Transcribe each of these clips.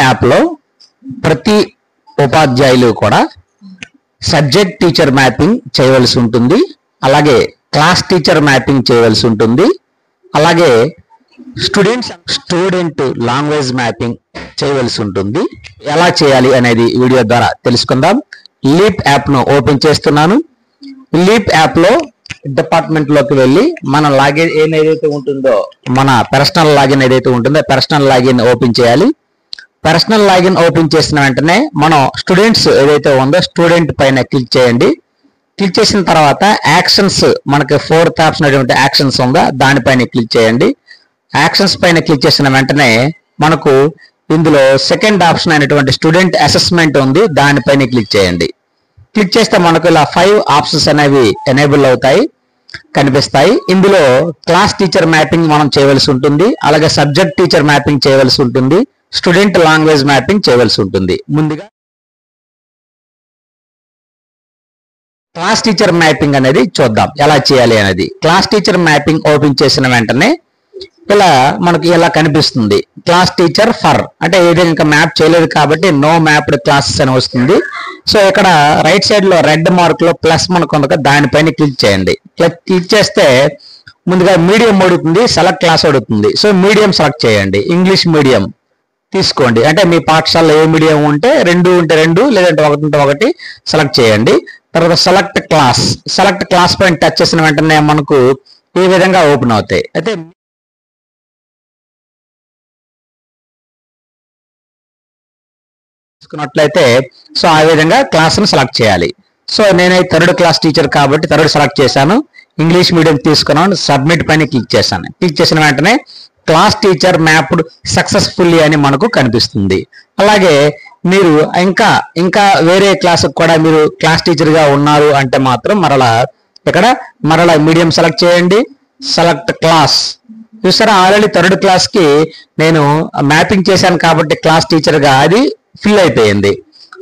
App లో ప్రతి ఉపాధ్యాయులు కూడా సబ్జెక్ట్ టీచర్ మ్యాపింగ్ చేయవలసి ఉంటుంది, అలాగే క్లాస్ టీచర్ మ్యాపింగ్ చేయవలసి ఉంటుంది, అలాగే స్టూడెంట్ లాంగ్వేజ్ మ్యాపింగ్ చేయవలసి ఉంటుంది. ఎలా చేయాలి అనేది వీడియో ద్వారా తెలుసుకుందాం. లీప్ యాప్ ను ఓపెన్ చేస్తున్నాను. లీప్ యాప్ లో డిపార్ట్మెంట్ లోకి వెళ్ళి మన లాగిన్ ఏదైతే ఉంటుందో, మన పర్సనల్ లాగిన్ ఏదైతే ఉంటుందో పర్సనల్ లాగిన్ ఓపెన్ చేయాలి. పర్సనల్ లాగిన్ ఓపెన్ చేసిన వెంటనే మనం స్టూడెంట్స్ ఏదైతే ఉందో స్టూడెంట్ పైన క్లిక్ చేయండి. క్లిక్ చేసిన తర్వాత యాక్షన్స్, మనకి 4th ఆప్షన్ అనేటువంటి యాక్షన్స్ ఉందా దానిపైన క్లిక్ చేయండి. యాక్షన్స్ పైన క్లిక్ చేసిన వెంటనే మనకు ఇందులో సెకండ్ ఆప్షన్ అయినటువంటి స్టూడెంట్ అసెస్మెంట్ ఉంది, దానిపైన క్లిక్ చేయండి. క్లిక్ చేస్తే మనకు ఇలా 5 ఆప్షన్స్ అనేవి ఎనేబుల్ అవుతాయి, కనిపిస్తాయి. ఇందులో క్లాస్ టీచర్ మ్యాపింగ్ మనం చేయవలసి ఉంటుంది, అలాగే సబ్జెక్ట్ టీచర్ మ్యాపింగ్ చేయవలసి ఉంటుంది, స్టూడెంట్ లాంగ్వేజ్ మ్యాపింగ్ చేయవలసి ఉంటుంది. ముందుగా క్లాస్ టీచర్ మ్యాపింగ్ అనేది చూద్దాం ఎలా చేయాలి అనేది. క్లాస్ టీచర్ మ్యాపింగ్ ఓపెన్ చేసిన వెంటనే ఇలా మనకి ఇలా కనిపిస్తుంది, క్లాస్ టీచర్ ఫర్ అంటే ఏదైనా ఇంకా మ్యాప్ చేయలేదు కాబట్టి నో మ్యాప్డ్ క్లాసెస్ అని వస్తుంది. సో ఇక్కడ రైట్ సైడ్ లో రెడ్ మార్క్ లో ప్లస్ మనకు ఉంది, దానిపైన క్లిక్ చేయండి. క్లిక్ చేస్తే ముందుగా మీడియం అడుగుతుంది, సెలెక్ట్ క్లాస్ అడుగుతుంది. సో మీడియం సెలెక్ట్ చేయండి, ఇంగ్లీష్ మీడియం తీసుకోండి. అంటే మీ పాఠశాలలో ఏ మీడియం ఉంటే 2 ఉంటే 2, లేదంటే 1 ఉంటే 1 సెలెక్ట్ చేయండి. తర్వాత సెలెక్ట్ క్లాస్ పైన టచ్ చేసిన వెంటనే మనకు ఈ విధంగా ఓపెన్ అవుతాయి. అయితే తీసుకున్నట్లయితే సో ఆ విధంగా క్లాస్ ను సెలెక్ట్ చేయాలి. సో నేనైతే 3rd క్లాస్ టీచర్ కాబట్టి 3rd సెలెక్ట్ చేశాను, ఇంగ్లీష్ మీడియం తీసుకున్నాను, సబ్మిట్ పైన క్లిక్ చేశాను. క్లిక్ చేసిన వెంటనే క్లాస్ టీచర్ మ్యాప్డ్ సక్సెస్ఫుల్లీ అని మనకు కనిపిస్తుంది. అలాగే మీరు ఇంకా వేరే క్లాస్ కూడా మీరు క్లాస్ టీచర్ గా ఉన్నారు అంటే మాత్రం మరలా మీడియం సెలెక్ట్ చేయండి, సెలెక్ట్ క్లాస్. చూసారా, ఆల్రెడీ 3rd క్లాస్ కి నేను మ్యాపింగ్ చేశాను కాబట్టి క్లాస్ టీచర్ గా అది ఫిల్ అయిపోయింది.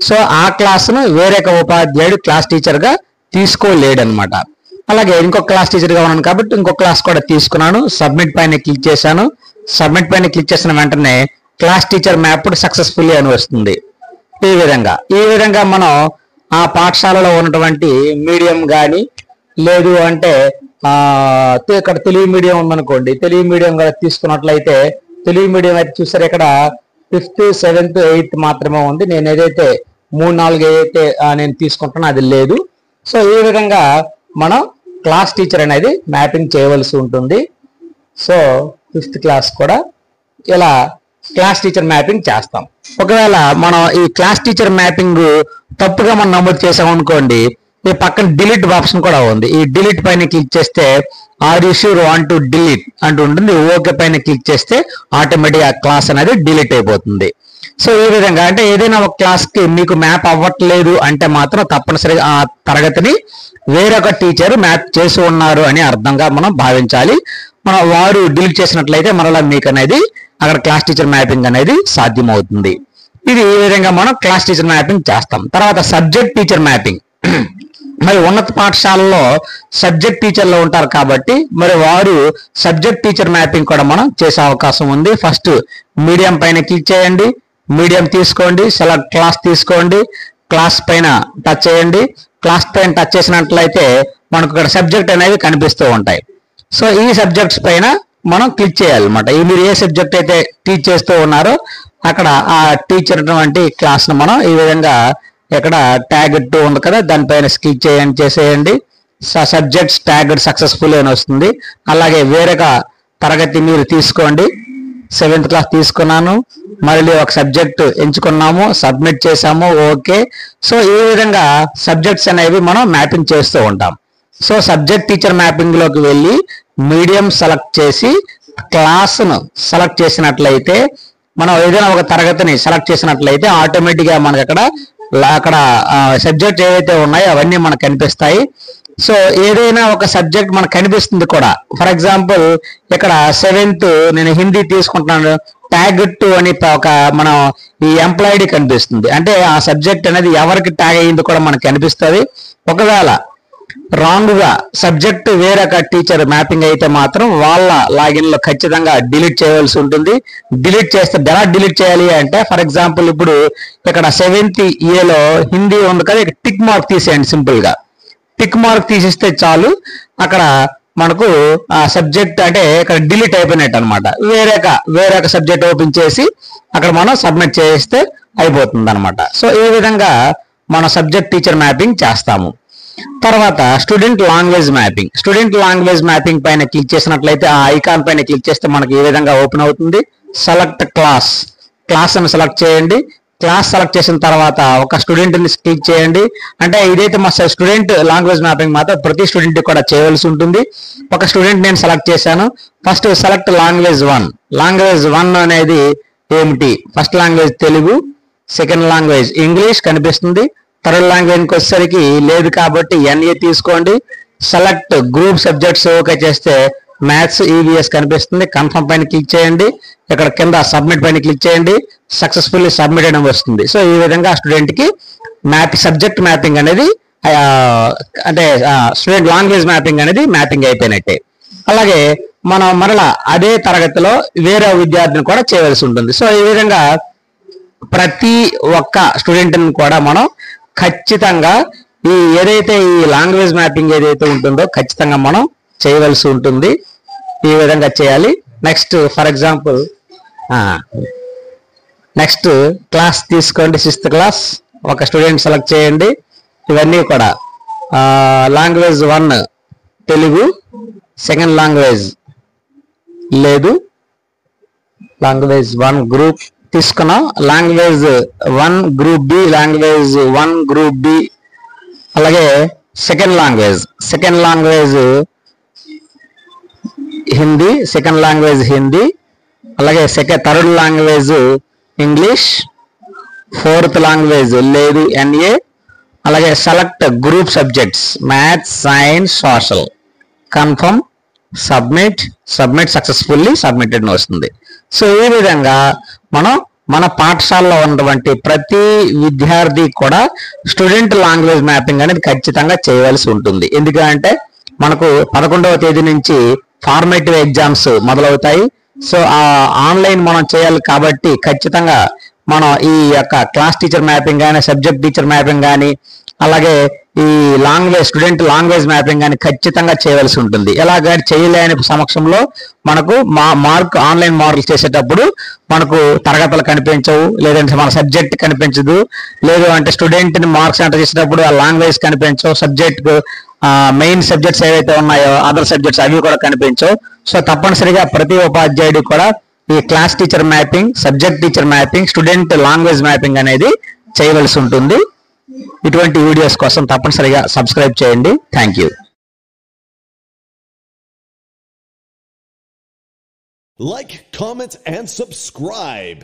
సో ఆ క్లాస్ ను వేరే ఉపాధ్యాయుడు క్లాస్ టీచర్ గా తీసుకోలేడనమాట. అలాగే ఇంకొక క్లాస్ టీచర్ గా ఉన్నాను కాబట్టి ఇంకొక క్లాస్ కూడా తీసుకున్నాను, సబ్మిట్ పైన క్లిక్ చేశాను. సబ్మిట్ పైన క్లిక్ చేసిన వెంటనే క్లాస్ టీచర్ మ్యాప్డ్ సక్సెస్ఫుల్లీ అని వస్తుంది. ఈ విధంగా మనం ఆ పాఠశాలలో ఉన్నటువంటి మీడియం కానీ, లేదు అంటే ఇక్కడ తెలుగు మీడియం ఉందనుకోండి, తెలుగు మీడియం కూడా తీసుకున్నట్లయితే తెలుగు మీడియం అయితే చూసారు ఇక్కడ 5th, 7th, 8th మాత్రమే ఉంది. నేను ఏదైతే 3, 4 ఏదైతే నేను తీసుకుంటానో అది లేదు. సో ఈ విధంగా మనం క్లాస్ టీచర్ అనేది మ్యాపింగ్ చేయవలసి ఉంటుంది. సో 5th క్లాస్ కూడా ఇలా క్లాస్ టీచర్ మ్యాపింగ్ చేస్తాం. ఒకవేళ మనం ఈ క్లాస్ టీచర్ మ్యాపింగ్ తప్పుగా మనం నమోదు చేసాం అనుకోండి, ఈ పక్కన డిలీట్ ఆప్షన్ కూడా ఉంది. ఈ డిలీట్ పైన క్లిక్ చేస్తే are you sure want to delete అంటూ ఉంటుంది. ఓకే పైన క్లిక్ చేస్తే ఆటోమేటిక్ ఆ క్లాస్ అనేది డిలీట్ అయిపోతుంది. సో ఈ విధంగా అంటే ఏదైనా ఒక క్లాస్ కి మీకు మ్యాప్ అవ్వట్లేదు అంటే మాత్రం తప్పనిసరిగా ఆ తరగతిని వేరొక టీచర్ మ్యాప్ చేసి ఉన్నారు అని అర్థంగా మనం భావించాలి. వారు డిలీట్ చేసినట్లయితే మరలా మీకు అనేది అక్కడ క్లాస్ టీచర్ మ్యాపింగ్ అనేది సాధ్యమవుతుంది. ఇది ఈ విధంగా మనం క్లాస్ టీచర్ మ్యాపింగ్ చేస్తాం. తర్వాత సబ్జెక్ట్ టీచర్ మ్యాపింగ్. మరి ఉన్నత పాఠశాలలో సబ్జెక్ట్ టీచర్లు ఉంటారు కాబట్టి మరి వారు సబ్జెక్ట్ టీచర్ మ్యాపింగ్ కూడా మనం చేసే అవకాశం ఉంది. ఫస్ట్ మీడియం పైన క్లిక్ చేయండి, మీడియం తీసుకోండి, సెలెక్ట్ క్లాస్ తీసుకోండి, క్లాస్ పైన టచ్ చేయండి. క్లాస్ పైన టచ్ చేసినట్లయితే మనకు ఇక్కడ సబ్జెక్ట్ అనేవి కనిపిస్తూ ఉంటాయి. సో ఈ సబ్జెక్ట్స్ పైన మనం క్లిక్ చేయాలన్నమాట. మీరు ఏ సబ్జెక్ట్ అయితే టీచ్ చేస్తూ ఉన్నారో అక్కడ ఆ టీచర్ అటువంటి క్లాస్ ను మనం ఈ విధంగా ఇక్కడ ట్యాగ్ 2 ఉంది కదా, దానిపైన క్లిక్ చేసేయండి. సబ్జెక్ట్స్ ట్యాగ్ సక్సెస్ఫుల్ అని వస్తుంది. అలాగే వేరొక తరగతి మీరు తీసుకోండి, 7th క్లాస్ తీసుకున్నాను, మళ్ళీ ఒక సబ్జెక్ట్ ఎంచుకున్నాము, సబ్మిట్ చేసాము, ఓకే. సో ఈ విధంగా సబ్జెక్ట్స్ అనేవి మనం మ్యాపింగ్ చేస్తూ ఉంటాం. సో సబ్జెక్ట్ టీచర్ మ్యాపింగ్ లోకి వెళ్ళి మీడియం సెలెక్ట్ చేసి క్లాస్ను సెలెక్ట్ చేసినట్లయితే, మనం ఏదైనా ఒక తరగతిని సెలెక్ట్ చేసినట్లయితే ఆటోమేటిక్ గా మనకి అక్కడ సబ్జెక్ట్ ఏవైతే ఉన్నాయో అవన్నీ మనకు కనిపిస్తాయి. సో ఏదైనా ఒక సబ్జెక్ట్ మనకు కనిపిస్తుంది కూడా. ఫర్ ఎగ్జాంపుల్ ఇక్కడ 7th నేను హిందీ తీసుకుంటున్నాను, ట్యాగ్ 2 అని ఒక మనం ఈ ఎంప్లాయిడీ కనిపిస్తుంది. అంటే ఆ సబ్జెక్ట్ అనేది ఎవరికి ట్యాగ్ అయ్యింది కూడా మనకు కనిపిస్తుంది. ఒకవేళ రాంగ్ గా సబ్జెక్ట్ వేరొక టీచర్ మ్యాపింగ్ అయితే మాత్రం వాళ్ళ లాగిన్ లో ఖచ్చితంగా డిలీట్ చేయవలసి ఉంటుంది. డిలీట్ చేస్తే ఎలా డిలీట్ చేయాలి అంటే, ఫర్ ఎగ్జాంపుల్ ఇప్పుడు ఇక్కడ 7th ఏలో హిందీ ఉంది కదా, ఇక్కడ టిక్ మార్క్ తీసేయండి. సింపుల్ గా టిక్ మార్క్ తీసేస్తే చాలు, అక్కడ మనకు ఆ సబ్జెక్ట్ అంటే ఇక్కడ డిలీట్ అయిపోయినట్టు అనమాట. వేరొక సబ్జెక్ట్ ఓపెన్ చేసి అక్కడ మనం సబ్మిట్ చేస్తే అయిపోతుంది అనమాట. సో ఈ విధంగా మన సబ్జెక్ట్ టీచర్ మ్యాపింగ్ చేస్తాము. తర్వాత student language mapping. Student language mapping పైన క్లిక్ చేసినట్లయితే ఆ ఐకాన్ పైన క్లిక్ చేస్తే మనకి ఈ విధంగా ఓపెన్ అవుతుంది. సెలెక్ట్ క్లాస్ అని సెలెక్ట్ చేయండి. క్లాస్ సెలెక్ట్ చేసిన తర్వాత ఒక స్టూడెంట్ ని క్లిక్ చేయండి. అంటే ఇదైతే మా స్టూడెంట్ లాంగ్వేజ్ మ్యాపింగ్ మాత్రం ప్రతి స్టూడెంట్ కూడా చేయవలసి ఉంటుంది. ఒక స్టూడెంట్ నేను సెలెక్ట్ చేశాను. First select language 1. లాంగ్వేజ్ 1 అనేది ఏమిటి? First language Telugu, second language English కనిపిస్తుంది. థర్డ్ లాంగ్వేజ్కి వచ్చేసరికి లేదు కాబట్టి NA తీసుకోండి. సెలెక్ట్ గ్రూప్ సబ్జెక్ట్స్ ఓకే చేస్తే మ్యాథ్స్ EVS కనిపిస్తుంది. కన్ఫర్మ్ పైన క్లిక్ చేయండి. ఇక్కడ కింద సబ్మిట్ పైన క్లిక్ చేయండి. సక్సెస్ఫుల్లీ సబ్మిటెడ్ అని వస్తుంది. సో ఈ విధంగా స్టూడెంట్ కి సబ్జెక్ట్ మ్యాపింగ్ అనేది అంటే స్టూడెంట్ లాంగ్వేజ్ మ్యాపింగ్ అనేది మ్యాపింగ్ అయిపోయినట్టే. అలాగే మనం మరలా అదే తరగతిలో వేరే విద్యార్థిని కూడా చేయవలసి ఉంటుంది. సో ఈ విధంగా ప్రతి ఒక్క స్టూడెంట్ ని కూడా మనం ఖచ్చితంగా ఏదైతే ఈ లాంగ్వేజ్ మ్యాపింగ్ ఏదైతే ఉంటుందో ఖచ్చితంగా మనం చేయవలసి ఉంటుంది. ఈ విధంగా చేయాలి. Next for example next class తీసుకోండి. 6th క్లాస్ ఒక స్టూడెంట్ సెలెక్ట్ చేయండి. ఇవన్నీ కూడా లాంగ్వేజ్ 1 తెలుగు, సెకండ్ లాంగ్వేజ్ లేదు, లాంగ్వేజ్ 1 గ్రూప్ తీసుకున్నాం. Language 1 group B, language 1 group B. అలాగే second language Hindi, second language Hindi. అలాగే third language English, fourth language లేదు NA. అలాగే select group subjects maths, science, social. Confirm submit successfully submitted వస్తుంది. So ఈ విధంగా మనం మన పాఠశాలలో ఉన్నటువంటి ప్రతి విద్యార్థి కూడా స్టూడెంట్ లాంగ్వేజ్ మ్యాపింగ్ అనేది ఖచ్చితంగా చేయవలసి ఉంటుంది. ఎందుకంటే మనకు 11వ తేదీ నుంచి ఫార్మేటివ్ ఎగ్జామ్స్ మొదలవుతాయి. సో ఆ ఆన్లైన్ మనం చేయాలి కాబట్టి ఖచ్చితంగా మనం ఈ యొక్క క్లాస్ టీచర్ మ్యాపింగ్ కానీ, సబ్జెక్ట్ టీచర్ మ్యాపింగ్ కానీ, అలాగే ఈ స్టూడెంట్ లాంగ్వేజ్ మ్యాపింగ్ కానీ ఖచ్చితంగా చేయవలసి ఉంటుంది. ఎలాగ చేయలేని సమక్షంలో మనకు ఆన్లైన్ మార్కులు చేసేటప్పుడు మనకు తరగతులు కనిపించవు, లేదంటే మన సబ్జెక్ట్ కనిపించదు, లేదు అంటే స్టూడెంట్ ని మార్క్స్ ఎంటర్ చేసేటప్పుడు ఆ లాంగ్వేజ్ కనిపించవు, సబ్జెక్ట్ మెయిన్ సబ్జెక్ట్స్ ఏవైతే ఉన్నాయో అదర్ సబ్జెక్ట్స్ అవి కూడా కనిపించవు. సో తప్పనిసరిగా ప్రతి ఉపాధ్యాయుడు కూడా ఈ class teacher mapping, subject teacher mapping, student language mapping అనేది చేయవలసి ఉంటుంది. ఇటువంటి వీడియోస్ కోసం తప్పనిసరిగా సబ్స్క్రైబ్ చేయండి. Thank you. Like, comment, and subscribe.